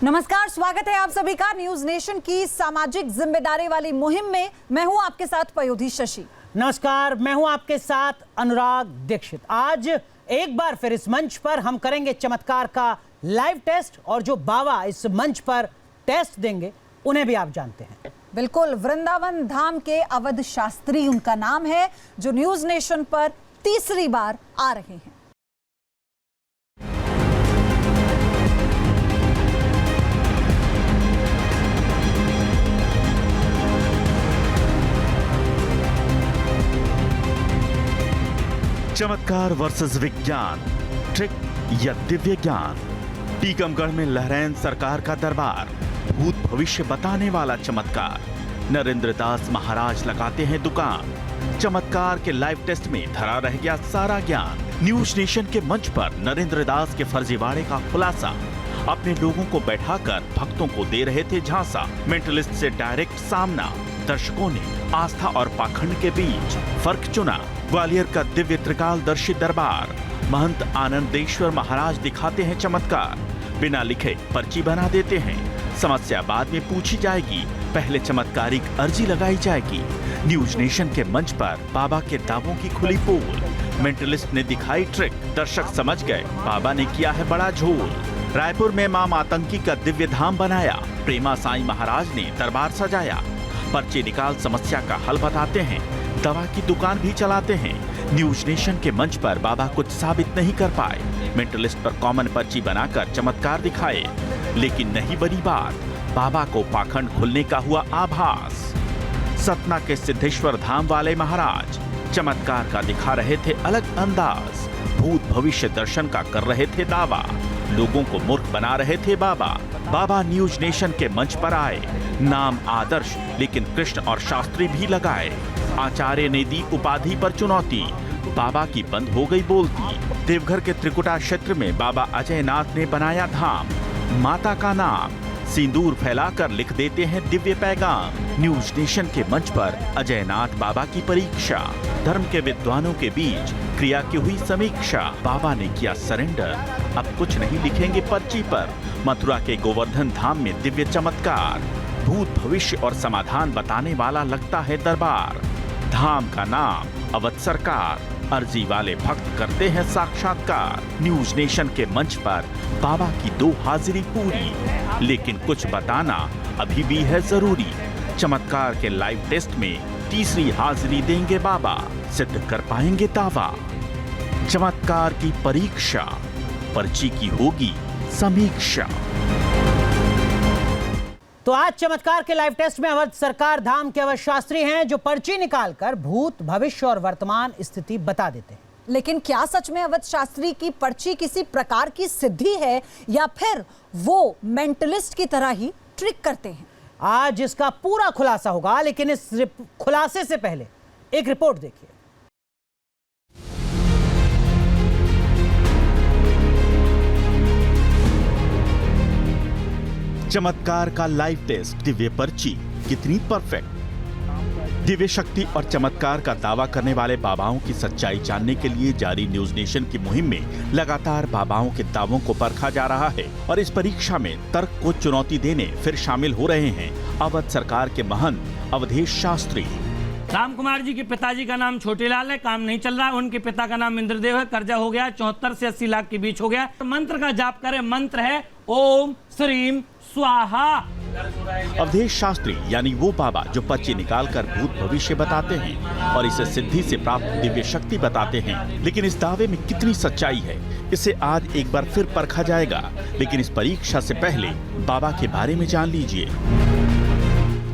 नमस्कार, स्वागत है आप सभी का न्यूज नेशन की सामाजिक जिम्मेदारी वाली मुहिम में। मैं हूं आपके साथ पयोधी शशि। नमस्कार, मैं हूं आपके साथ अनुराग दीक्षित। आज एक बार फिर इस मंच पर हम करेंगे चमत्कार का लाइव टेस्ट और जो बाबा इस मंच पर टेस्ट देंगे उन्हें भी आप जानते हैं। बिल्कुल, वृंदावन धाम के अवध शास्त्री उनका नाम है, जो न्यूज नेशन पर तीसरी बार आ रहे हैं। चमत्कार वर्सेस विज्ञान, ट्रिक या दिव्य ज्ञान। टीकमगढ़ में लहरैन सरकार का दरबार, भूत भविष्य बताने वाला चमत्कार। नरेंद्र दास महाराज लगाते हैं दुकान। चमत्कार के लाइव टेस्ट में धरा रह गया सारा ज्ञान। न्यूज नेशन के मंच पर नरेंद्र दास के फर्जीवाड़े का खुलासा। अपने लोगों को बैठाकर भक्तों को दे रहे थे झांसा। मेंटलिस्ट से डायरेक्ट सामना। दर्शकों ने आस्था और पाखंड के बीच फर्क चुना। ग्वालियर का दिव्य त्रिकालदर्शी दरबार, महंत आनंदेश्वर महाराज दिखाते हैं चमत्कार। बिना लिखे पर्ची बना देते हैं। समस्या बाद में पूछी जाएगी, पहले चमत्कारिक अर्जी लगाई जाएगी। न्यूज नेशन के मंच पर बाबा के दावों की खुली पोल। मेंटलिस्ट ने दिखाई ट्रिक, दर्शक समझ गए बाबा ने किया है बड़ा झोल। रायपुर में मां मातंकी का दिव्य धाम बनाया। प्रेमा साईं महाराज ने दरबार सजाया। पर्ची निकाल समस्या का हल बताते हैं। दवा की दुकान भी चलाते हैं। न्यूज नेशन के मंच पर बाबा कुछ साबित नहीं कर पाए। मेंटलिस्ट पर कॉमन पर्ची बनाकर चमत्कार दिखाए, लेकिन नहीं बनी बात। बाबा को पाखंड खुलने का हुआ आभास। सतना के सिद्धेश्वर धाम वाले महाराज चमत्कार का दिखा रहे थे अलग अंदाज। भूत भविष्य दर्शन का कर रहे थे दावा। लोगों को मूर्ख बना रहे थे बाबा। बाबा न्यूज नेशन के मंच पर आए। नाम आदर्श, लेकिन कृष्ण और शास्त्री भी लगाए। आचार्य ने दी उपाधि पर चुनौती। बाबा की बंद हो गई बोलती। देवघर के त्रिकुटा क्षेत्र में बाबा अजयनाथ ने बनाया धाम। माता का नाम सिंदूर फैलाकर लिख देते हैं दिव्य पैगाम। न्यूज नेशन के मंच पर अजयनाथ बाबा की परीक्षा। धर्म के विद्वानों के बीच क्रिया की हुई समीक्षा। बाबा ने किया सरेंडर, अब कुछ नहीं लिखेंगे पर्ची पर। मथुरा के गोवर्धन धाम में दिव्य चमत्कार। भूत भविष्य और समाधान बताने वाला लगता है दरबार। धाम का नाम अवध सरकार। अर्जी वाले भक्त करते हैं साक्षात्कार। न्यूज नेशन के मंच पर बाबा की 2 हाजिरी पूरी, लेकिन कुछ बताना अभी भी है जरूरी। चमत्कार के लाइव टेस्ट में तीसरी हाजिरी देंगे बाबा, सिद्ध कर पाएंगे दावा। चमत्कार की परीक्षा, पर्ची की होगी समीक्षा। तो आज चमत्कार के लाइव टेस्ट में अवध सरकार धाम के अवध शास्त्री हैं, जो पर्ची निकालकर भूत भविष्य और वर्तमान स्थिति बता देते हैं। लेकिन क्या सच में अवध शास्त्री की पर्ची किसी प्रकार की सिद्धि है, या फिर वो मेंटलिस्ट की तरह ही ट्रिक करते हैं? आज इसका पूरा खुलासा होगा, लेकिन इस खुलासे से पहले एक रिपोर्ट देखिए। चमत्कार का लाइव टेस्ट, दिव्य पर्ची कितनी परफेक्ट। दिव्य शक्ति और चमत्कार का दावा करने वाले बाबाओं की सच्चाई जानने के लिए जारी न्यूज नेशन की मुहिम में लगातार बाबाओं के दावों को परखा जा रहा है। और इस परीक्षा में तर्क को चुनौती देने फिर शामिल हो रहे हैं अवध सरकार के महंत अवधेश शास्त्री। राम कुमार जी के पिताजी का नाम छोटेलाल है, काम नहीं चल रहा है। उनके पिता का नाम इंद्रदेव है, कर्जा हो गया 74 से 80 लाख के बीच हो गया। मंत्र का जाप करें, मंत्र है ओम श्रीम स्वाहा। अवधेश शास्त्री यानी वो बाबा जो पर्ची निकालकर भूत भविष्य बताते हैं और इसे सिद्धि से प्राप्त दिव्य शक्ति बताते हैं। लेकिन इस दावे में कितनी सच्चाई है, इसे आज एक बार फिर परखा जाएगा। लेकिन इस परीक्षा से पहले बाबा के बारे में जान लीजिए।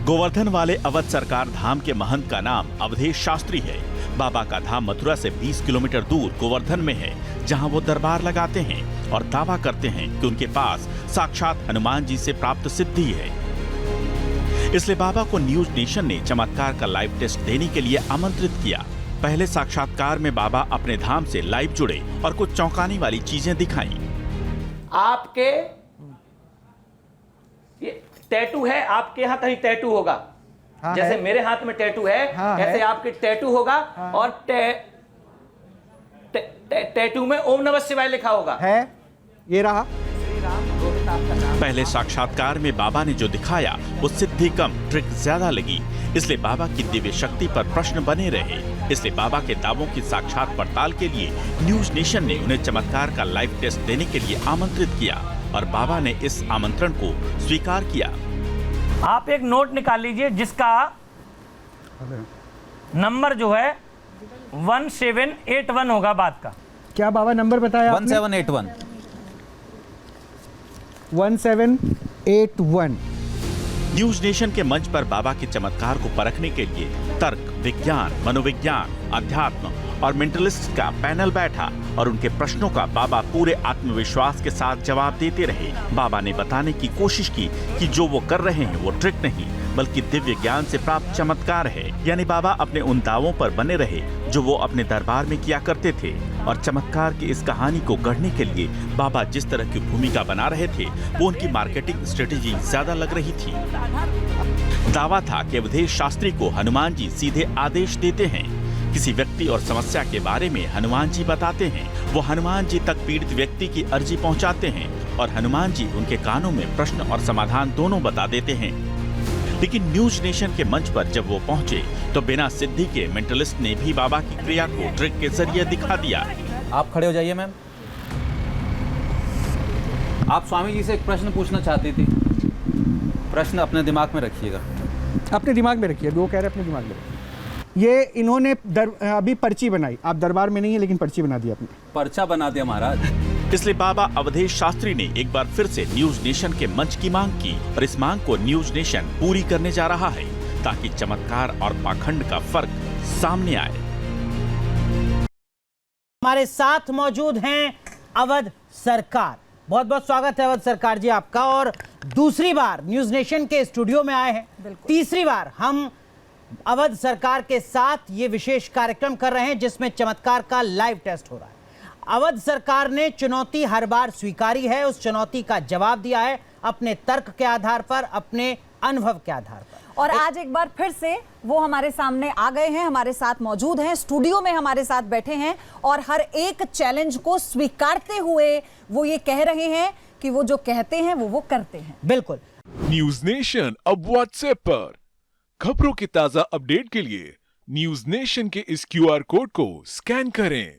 गोवर्धन वाले अवध सरकार धाम के महंत का नाम अवधेश शास्त्री है। बाबा का धाम मथुरा से 20 किलोमीटर दूर गोवर्धन में है, जहां वो दरबार लगाते हैं और दावा करते हैं कि उनके पास साक्षात हनुमान जी से प्राप्त सिद्धि है। इसलिए बाबा को न्यूज नेशन ने चमत्कार का लाइव टेस्ट देने के लिए आमंत्रित किया। पहले साक्षात्कार में बाबा अपने धाम से लाइव जुड़े और कुछ चौंकाने वाली चीजें दिखाई। आपके ये टैटू है, आपके यहाँ कहीं टैटू होगा। हाँ, जैसे है। मेरे हाथ में टैटू है, हाँ, ऐसे आपके टैटू होगा। हाँ, और टैटू में ओम नमः शिवाय लिखा होगा। है, ये रहा। श्री राम रोहित आपका नाम पहले साक्षात्कार में बाबा ने जो दिखाया वो सिद्धि कम ट्रिक ज्यादा लगी, इसलिए बाबा की दिव्य शक्ति पर प्रश्न बने रहे। इसलिए बाबा के दावों की साक्षात पड़ताल के लिए न्यूज नेशन ने उन्हें चमत्कार का लाइव टेस्ट देने के लिए आमंत्रित किया और बाबा ने इस आमंत्रण को स्वीकार किया। आप एक नोट निकाल लीजिए जिसका नंबर जो है 1781 होगा बाद का। क्या बाबा नंबर बताया आपने? 1781 1781। न्यूज नेशन के मंच पर बाबा के चमत्कार को परखने के लिए तर्क, विज्ञान, मनोविज्ञान, अध्यात्म और मेंटलिस्ट का पैनल बैठा और उनके प्रश्नों का बाबा पूरे आत्मविश्वास के साथ जवाब देते रहे। बाबा ने बताने की कोशिश की कि जो वो कर रहे हैं वो ट्रिक नहीं बल्कि दिव्य ज्ञान से प्राप्त चमत्कार है। यानी बाबा अपने उन दावों पर बने रहे जो वो अपने दरबार में किया करते थे और चमत्कार की इस कहानी को गढ़ने के लिए बाबा जिस तरह की भूमिका बना रहे थे वो उनकी मार्केटिंग स्ट्रेटेजी ज्यादा लग रही थी। दावा था कि अवधेश शास्त्री को हनुमान जी सीधे आदेश देते हैं। किसी व्यक्ति और समस्या के बारे में हनुमान जी बताते हैं, वो हनुमान जी तक पीड़ित व्यक्ति की अर्जी पहुंचाते हैं और हनुमान जी उनके कानों में प्रश्न और समाधान दोनों बता देते हैं। लेकिन न्यूज नेशन के मंच पर जब वो पहुंचे तो बिना सिद्धि के मेंटलिस्ट ने भी बाबा की क्रिया को ट्रिक के जरिए दिखा दिया। आप खड़े हो जाइए मैम। आप स्वामी जी से एक प्रश्न पूछना चाहती थी। प्रश्न अपने दिमाग में रखिएगा। अपने दिमाग में रखिए, वो कह रहे अपने दिमाग में रखिए। ये इन्होंने अभी पर्ची बनाई, आप दरबार में नहीं है लेकिन पर्ची बना दी आपने। पर्चा बना दिया महाराज। इसलिए बाबा अवधेश शास्त्री ने एक बार फिर से न्यूज नेशन के मंच की मांग की और इस मांग को न्यूज नेशन पूरी करने जा रहा है ताकि चमत्कार और पाखंड का फर्क सामने आए। हमारे साथ मौजूद हैं अवध सरकार। बहुत बहुत स्वागत है अवध सरकार जी आपका। और दूसरी बार न्यूज नेशन के स्टूडियो में आए हैं। तीसरी बार हम अवध सरकार के साथ ये विशेष कार्यक्रम कर रहे हैं जिसमें चमत्कार का लाइव टेस्ट हो रहा है। अवध सरकार ने चुनौती हर बार स्वीकारी है, उस चुनौती का जवाब दिया है अपने तर्क के आधार पर, अपने अनुभव के आधार पर। और आज एक बार फिर से वो हमारे सामने आ गए हैं, हमारे साथ मौजूद हैं, स्टूडियो में हमारे साथ बैठे हैं और हर एक चैलेंज को स्वीकारते हुए वो ये कह रहे हैं कि वो जो कहते हैं वो करते हैं। बिल्कुल। न्यूज नेशन अब व्हाट्सएप पर खबरों की ताजा अपडेट के लिए न्यूज नेशन के इस QR कोड को स्कैन करें।